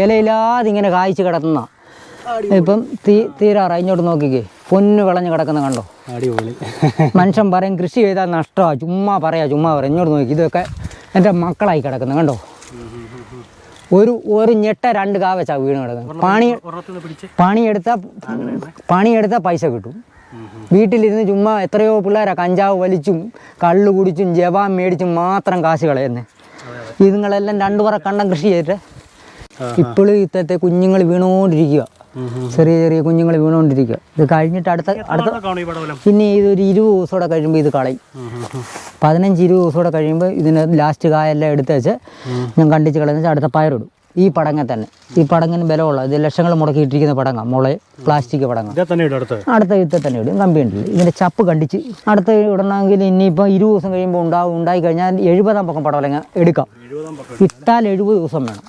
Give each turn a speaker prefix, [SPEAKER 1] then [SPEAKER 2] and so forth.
[SPEAKER 1] ഇലയില്ലാതെ ഇങ്ങനെ കായ്ച്ച് കിടക്കുന്ന ഇപ്പം തീരാറായി. ഇങ്ങോട്ട് നോക്കിക്കേ, പൊന്നു വിളഞ്ഞ് കിടക്കുന്ന കണ്ടോ.
[SPEAKER 2] അടിപൊളി.
[SPEAKER 1] മനുഷ്യൻ പറയും കൃഷി ചെയ്താൽ നഷ്ടമാണ്, ചുമ്മാ പറയാ. ഇങ്ങോട്ട് നോക്കി, ഇതൊക്കെ എൻ്റെ മക്കളായി കിടക്കുന്നത് കണ്ടോ. ഒരു ഞെട്ട 2 കാ വെച്ചാൽ വീണ് കിടക്കുന്നത്. പണിയെടുത്താൽ പൈസ കിട്ടും. വീട്ടിലിരുന്ന് ചുമ്മാ എത്രയോ പിള്ളേരാ കഞ്ചാവ് വലിച്ചും കള്ളു കുടിച്ചും ജവാൻ മേടിച്ചും മാത്രം കാശ് കളയുന്നത്. ഇതുങ്ങളെല്ലാം 2 പറ കണ്ടം കൃഷി ചെയ്തിട്ട് ഇപ്പോഴും ഇത്തരത്തെ കുഞ്ഞുങ്ങൾ വീണുകൊണ്ടിരിക്കുക. ചെറിയ കുഞ്ഞുങ്ങൾ വീണുകൊണ്ടിരിക്കുക. ഇത് കഴിഞ്ഞിട്ട് അടുത്ത പിന്നെ ഇതൊരു 20 ദിവസത്തോടെ കഴിയുമ്പോൾ ഇത് കളയും. 15-20 ദിവസത്തോടെ കഴിയുമ്പോൾ ഇതിന് ലാസ്റ്റ് കായെല്ലാം എടുത്ത് വെച്ച് ഞാൻ കണ്ടിച്ച് കളയുന്ന വെച്ചാൽ അടുത്ത പയറിടും. ഈ പടങ്ങ തന്നെ. ഈ പടങ്ങിന് ബലമുള്ള ഇത് ലക്ഷങ്ങൾ മുടക്കിയിട്ടിരിക്കുന്ന പടങ്ങ, മുള പ്ലാസ്റ്റിക് പടങ്ങ. അടുത്ത വിത്തെ തന്നെ ഇടും. കമ്പി ഉണ്ടല്ലോ, ഇതിൻ്റെ ചപ്പ് കണ്ടിച്ച് അടുത്ത ഇടണമെങ്കിൽ ഇനിയിപ്പോൾ 20 ദിവസം കഴിയുമ്പോൾ ഉണ്ടായി കഴിഞ്ഞാൽ 70 പക്കം പടവലങ്ങ എടുക്കാം. ഇട്ടാൽ 70 ദിവസം വേണം.